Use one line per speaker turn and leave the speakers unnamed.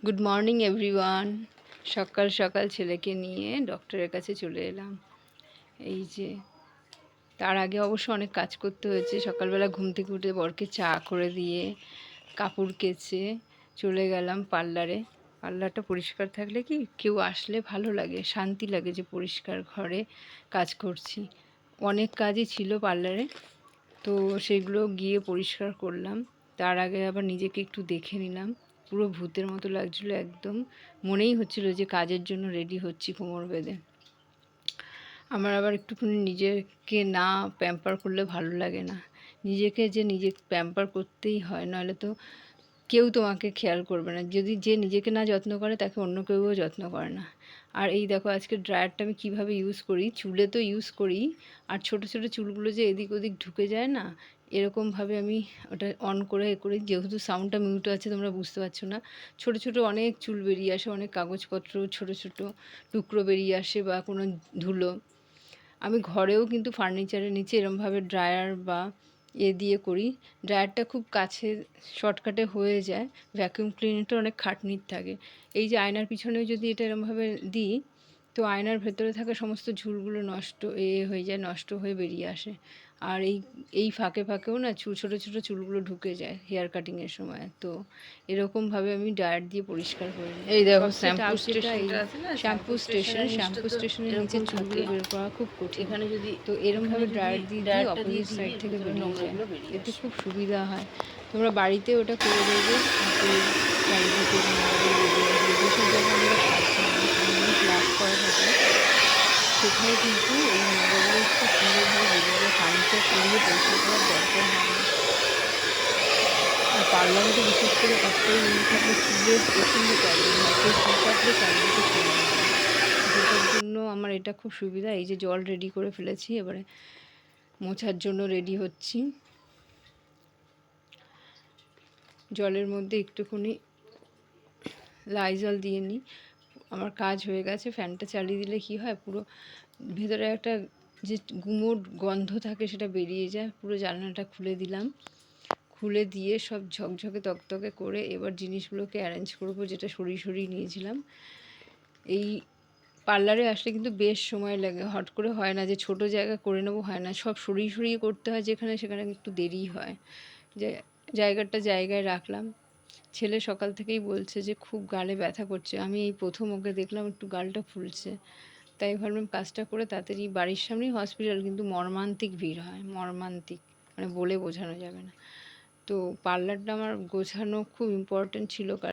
Good morning everyone. সকাল সকাল ছেলেকে নিয়ে ডক্টরের কাছে চলে এলাম। এই যে তার আগে অবশ্য অনেক কাজ করতে হয়েছে। সকালবেলা ঘুম থেকে উঠে বরকে চা করে দিয়ে কাপড় কেচে চলে গেলাম পার্লারে। পার্লারটা পরিষ্কার থাকলে কি কেউ আসলে ভালো লাগে, শান্তি লাগে যে পরিষ্কার ঘরে কাজ করছি। অনেক কাজই ছিল পার্লারে, তো সেগুলো গিয়ে পরিষ্কার করলাম। তার আগে আবার নিজেকে একটু দেখে নিলাম। পুরো ভূতের মতো লাগছিলো, একদম মনেই হচ্ছিল যে কাজের জন্য রেডি হচ্ছি কোমর বেঁধে। আমার আবার একটুখানি নিজেকে না প্যাম্পার করলে ভালো লাগে না। নিজেকে যে নিজে প্যাম্পার করতেই হয়, নাহলে তো কেউ তোমাকে খেয়াল করবে না। যদি যে নিজেকে না যত্ন করে তাকে অন্য কেউও যত্ন করে না। আর এই দেখো আজকে ড্রায়ারটা আমি কীভাবে ইউজ করি। চুলে তো ইউজ করি, আর ছোটো ছোটো চুলগুলো যে এদিক ওদিক ঢুকে যায় না, এরকমভাবে আমি ওটা অন করে করি। যেহেতু সাউন্ডটা মিউট আছে তোমরা বুঝতে পারছো না। ছোটো ছোটো অনেক চুল বেরিয়ে আসে, অনেক কাগজপত্র ছোটো ছোটো টুকরো বেরিয়ে আসে বা কোনো ধুলো। আমি ঘরেও কিন্তু ফার্নিচারের নিচে এরমভাবে ড্রায়ার বা দিয়ে করি। ড্রায়ারটা খুব কাছে শর্টকাটে হয়ে যায়, ভ্যাকুয়াম ক্লিনারটা অনেক খাটনির থাকে। এই যে আয়নার পিছনেও যদি এটা এরমভাবে দিই, তো আয়নার ভেতরে থাকা সমস্ত ঝুলগুলো হয়ে যায়, নষ্ট হয়ে বেরিয়ে আসে। আর এই ফাঁকে ফাঁকেও না ছোটো ছোটো চুলগুলো ঢুকে যায় হেয়ার কাটিংয়ের সময়। তো এরকমভাবে আমি ড্রায়ার দিয়ে পরিষ্কার করে নিই।
এই দেখো
সবচেয়ে
শ্যাম্পু
টাফ যেটা এই
স্টেশনটা আছে না,
শ্যাম্পু স্টেশনের নিচে
এরকম
চুলগুলো
থাকে।
বের করা খুব কঠিন।
এখানে যদি
তো এরমভাবে ড্রায়ার দিয়ে দিই,
ড্রায়ারটা দিয়ে
অপোজিট
দিলে
সাইড
এর
থেকে
ভিতরে
বেরিয়ে যায়।
নোংরাগুলো বেরিয়ে
এতে
আসে।
খুব সুবিধা হয়। তোমরা বাড়িতে ওটা করে দেবে, হাতের চারিদিকে নোংরাগুলো বেরিয়ে আসবে। যেসব জায়গায় আমরা সামনে গ্লাস করা থাকে, সেখানে কিন্তু এই নোংরাগুলো খুব সুন্দরভাবে বেরিয়ে যায়। ফার্নিচার সরিয়ে পরিষ্কার করার দরকার হয় না। আর পার্লারে তো বিশেষ করে একটাই জিনিস থাকলে চুলের প্রচণ্ড প্রবলেম হয়। কেউ চুল কাটলে চারিদিকে ছড়িয়ে যায়, যেটার জন্য আমার এটা খুব সুবিধা। এই যে জল রেডি করে ফেলেছি, এবারে মোছার জন্য রেডি হচ্ছি। জলের মধ্যে একটুখানি লাইজল দিয়ে নিই। আমার কাজ হয়ে গেছে। ফ্যানটা চালিয়ে দিলে কি হয়, পুরো ভেতরে একটা যে গুমোট গন্ধ থাকে সেটা বেরিয়ে যায়। পুরো জানলাটা খুলে দিলাম। খুলে দিয়ে সব ঝকঝকে তকতকে করে এবার জিনিসগুলোকে অ্যারেঞ্জ করব, যেটা সরিয়ে নিয়েছিলাম। এই পার্লারে আসলে কিন্তু বেশ সময় লাগে, হট করে হয় না যে ছোট জায়গা করে নেবো, হয় না। সব সরিয়ে করতে হয়, যেখানে সেখানে একটু দেরি হয়। যে জায়গাটা জায়গায় রাখলাম। ছেলে সকাল থেকেই বলছে যে খুব গালে ব্যথা করছে। আমি এই প্রথম ওকে দেখলাম একটু গালটা ফুলছে, তাই ভাবলাম কাজটা করে তাড়াতাড়ি। বাড়ির সামনেই হসপিটাল, কিন্তু মর্মান্তিক ভিড় হয়, মর্মান্তিক, মানে বলে বোঝানো যাবে না। তো পার্লারটা আমার গোছানো খুব ইম্পর্ট্যান্ট ছিল।